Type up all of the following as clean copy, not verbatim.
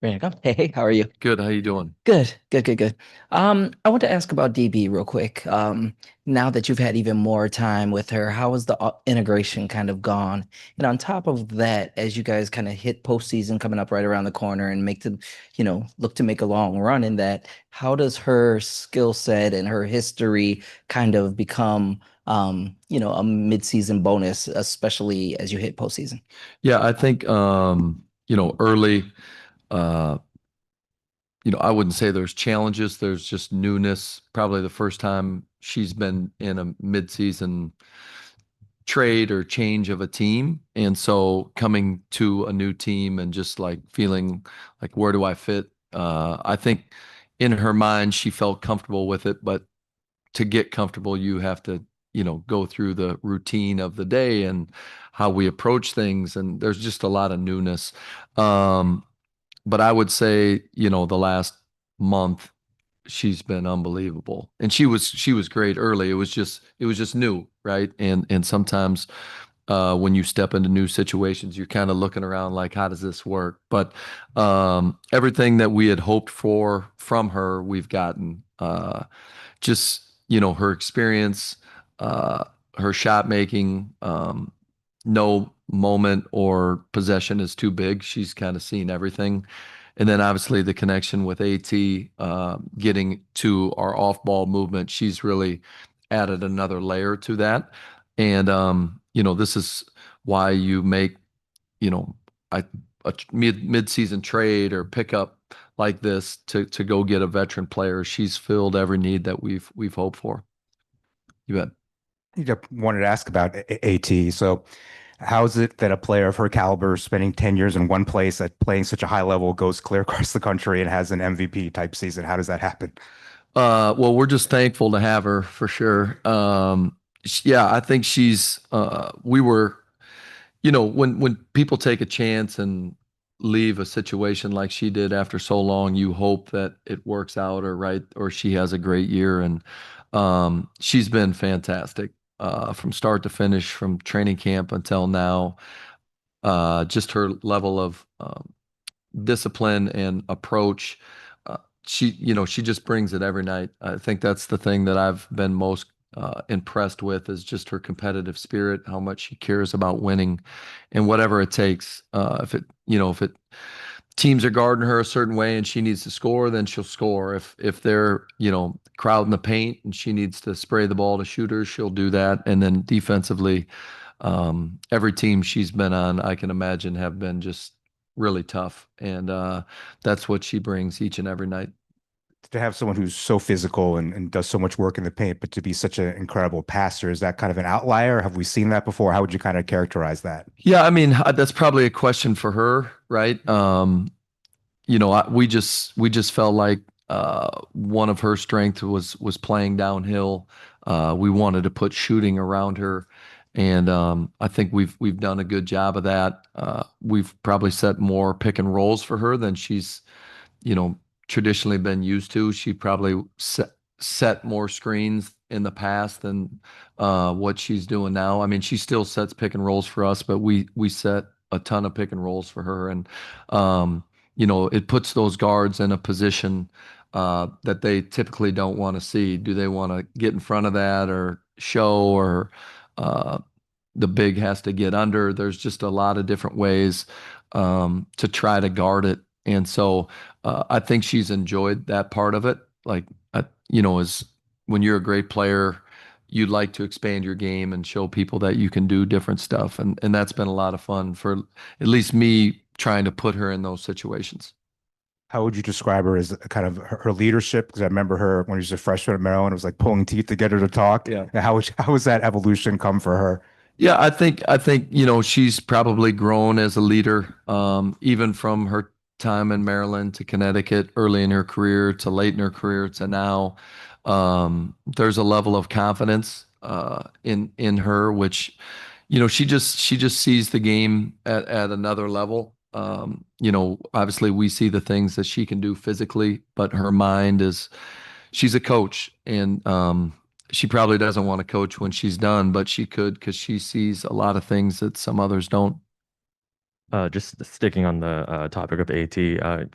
Ready to go? Hey, how are you? Good. How you doing? Good, good, good, good. I want to ask about DB real quick. Now that you've had even more time with her, how has the integration kind of gone? And on top of that, as you guys kind of hit postseason coming up right around the corner and look to make a long run in that, how does her skill set and her history kind of become, a mid-season bonus, especially as you hit postseason? Yeah, I think early uh I wouldn't say there's challenges, there's just newness. Probably the first time she's been in a midseason trade or change of a team. And so coming to a new team and just like feeling like where do I fit? I think in her mind she felt comfortable with it, but to get comfortable, you have to, go through the routine of the day and how we approach things. And there's just a lot of newness. Um, but I would say, the last month, she's been unbelievable. And she was great early. It was just new, right? And sometimes when you step into new situations, you're kind of looking around like, how does this work? But everything that we had hoped for from her, we've gotten. Just her experience, uh, her shot making. No moment or possession is too big. She's kind of seen everything. And then obviously the connection with AT, getting to our off ball movement, she's really added another layer to that. And this is why you make, you know, I a mid-season trade or pickup like this to go get a veteran player. She's filled every need that we've hoped for. You bet. Wanted to ask about AT. So, how is it that a player of her caliber, spending 10 years in one place at playing such a high level, goes clear across the country and has an MVP type season? How does that happen? Well, we're just thankful to have her for sure. Yeah, I think we were, when people take a chance and leave a situation like she did after so long, you hope that it works out or right, or she has a great year. And she's been fantastic from start to finish, from training camp until now. Just her level of discipline and approach. She just brings it every night. I think that's the thing that I've been most impressed with is just her competitive spirit, how much she cares about winning, and whatever it takes. If teams are guarding her a certain way and she needs to score, then she'll score. If they're crowding the paint and she needs to spray the ball to shooters, she'll do that. And then defensively, every team she's been on, I can imagine, have been just really tough, and that's what she brings each and every night. To have someone who's so physical and does so much work in the paint, but to be such an incredible passer, is that kind of an outlier? Have we seen that before? How would you kind of characterize that? Yeah, I mean, that's probably a question for her, right? We just felt like one of her strengths was playing downhill. We wanted to put shooting around her, and I think we've done a good job of that. We've probably set more pick and rolls for her than she's you know, traditionally been used to. She probably set more screens in the past than what she's doing now. I mean, she still sets pick and rolls for us, but we set a ton of pick and rolls for her, and it puts those guards in a position that they typically don't want to see. Do they want to get in front of that or show or uh, the big has to get under? There's just a lot of different ways to try to guard it. And so I think she's enjoyed that part of it. Like, is when you're a great player, you'd like to expand your game and show people that you can do different stuff. And that's been a lot of fun for at least me trying to put her in those situations. How would you describe her as kind of her leadership? Because I remember her when she was a freshman at Maryland, it was like pulling teeth to get her to talk. Yeah. How was that evolution come for her? Yeah, I think she's probably grown as a leader, even from her time in Maryland to Connecticut, early in her career to late in her career to now. There's a level of confidence in her, which she just sees the game at another level. Obviously we see the things that she can do physically, but her mind is she's a coach, and she probably doesn't want to coach when she's done, but she could because she sees a lot of things that some others don't. Just sticking on the topic of AT,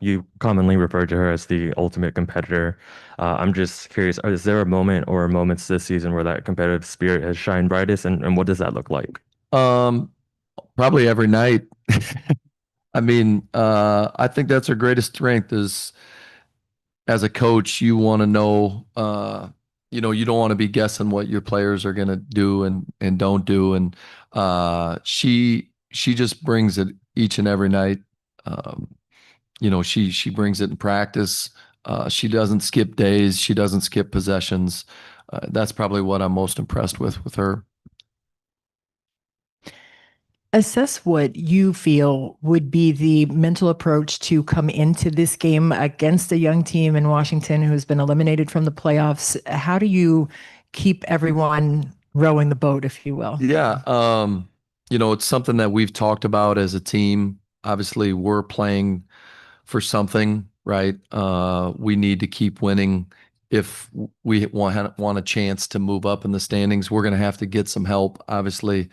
you commonly refer to her as the ultimate competitor. I'm just curious, is there a moment or moments this season where that competitive spirit has shined brightest, and what does that look like? Um, Probably every night. I mean, I think that's her greatest strength is as a coach, you want to know, you don't want to be guessing what your players are going to do and don't do. And she just brings it each and every night. Um, she brings it in practice. She doesn't skip days. She doesn't skip possessions. That's probably what I'm most impressed with her. Assess what you feel would be the mental approach to come into this game against a young team in Washington who's been eliminated from the playoffs. How do you keep everyone rowing the boat, if you will? Yeah, it's something that we've talked about as a team. Obviously, we're playing for something, right? We need to keep winning. If we want a chance to move up in the standings, we're going to have to get some help. Obviously,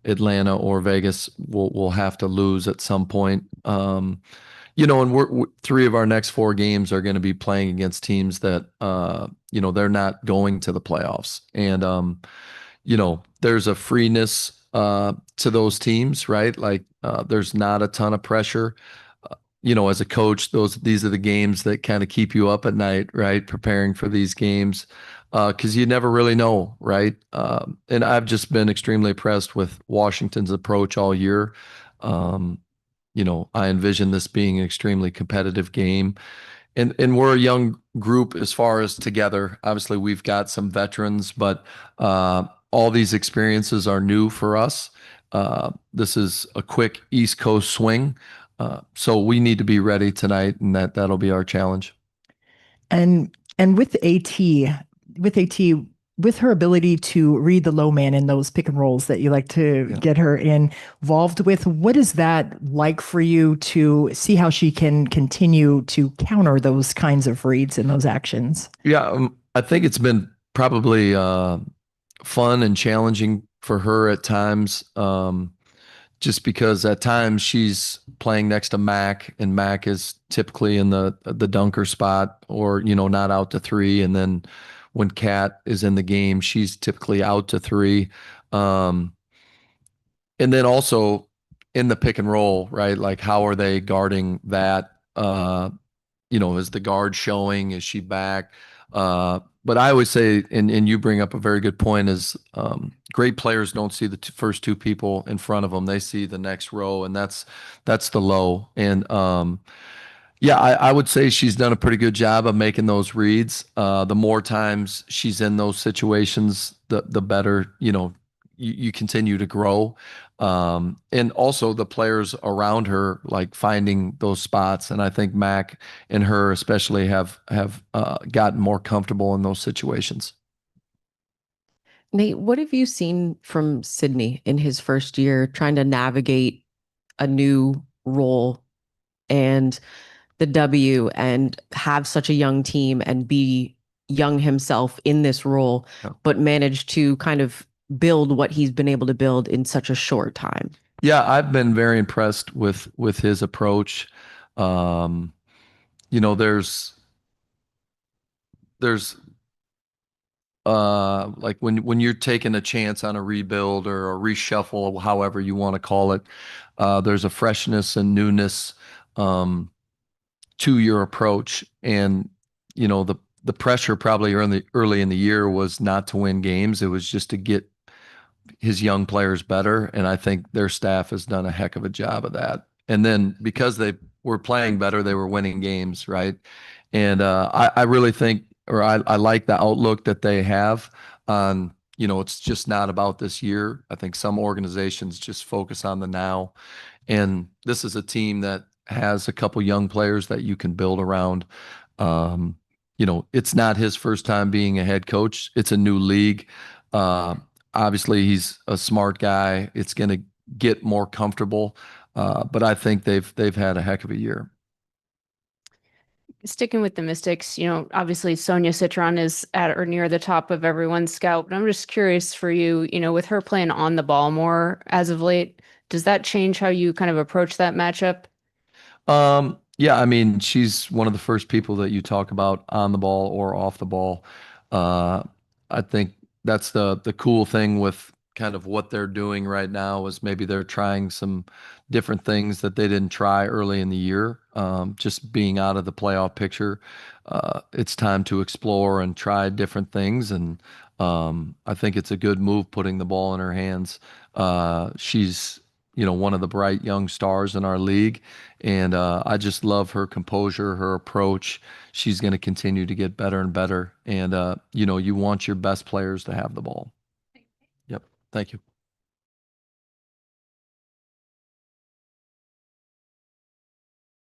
Atlanta or Vegas will have to lose at some point. And we're three of our next four games are going to be playing against teams that they're not going to the playoffs. And there's a freeness to those teams, right? Like there's not a ton of pressure. As a coach, these are the games that kind of keep you up at night, right? Preparing for these games because you never really know, right? And I've just been extremely impressed with Washington's approach all year. Um, I envision this being an extremely competitive game. And we're a young group as far as together. Obviously, we've got some veterans, but all these experiences are new for us. This is a quick East Coast swing. So we need to be ready tonight, and that'll be our challenge. And with AT, with her ability to read the low man in those pick and rolls that you like to Yeah. get her involved with, what is that like for you to see how she can continue to counter those kinds of reads and those actions? Yeah, I think it's been probably fun and challenging for her at times. Just because at times she's playing next to Mac, and Mac is typically in the dunker spot or not out to three, and then when Kat is in the game, she's typically out to three, and then also in the pick and roll, right? Like how are they guarding that? Is the guard showing? Is she back? But I always say, and you bring up a very good point, is great players don't see the first two people in front of them. They see the next row, and that's the low. And yeah, I would say she's done a pretty good job of making those reads. The more times she's in those situations, the better, you continue to grow. And also the players around her, like finding those spots. And I think Mac and her especially have gotten more comfortable in those situations. Nate, what have you seen from Sydney in his first year trying to navigate a new role and the W and have such a young team and be young himself in this role, Yeah. but manage to kind of build what he's been able to build in such a short time? Yeah, I've been very impressed with his approach. There's like when you're taking a chance on a rebuild or a reshuffle, however you want to call it, there's a freshness and newness to your approach. And the pressure probably early in the year was not to win games. It was just to get his young players better. And I think their staff has done a heck of a job of that. And then because they were playing better, they were winning games, right? And I really think, or I like the outlook that they have on, it's just not about this year. I think some organizations just focus on the now. And this is a team that has a couple young players that you can build around. It's not his first time being a head coach. It's a new league. Uh, Obviously, he's a smart guy. It's going to get more comfortable, but I think they've had a heck of a year. sticking with the Mystics, obviously Sonia Citron is at or near the top of everyone's scout, but I'm just curious for you, with her playing on the ball more as of late, does that change how you kind of approach that matchup? Yeah, I mean, she's one of the first people that you talk about on the ball or off the ball. Uh, I think that's the cool thing with kind of what they're doing right now is maybe they're trying some different things that they didn't try early in the year. Just being out of the playoff picture, it's time to explore and try different things. And I think it's a good move putting the ball in her hands. She's one of the bright young stars in our league. And I just love her composure, her approach. She's going to continue to get better and better. And, you want your best players to have the ball. Yep. Thank you.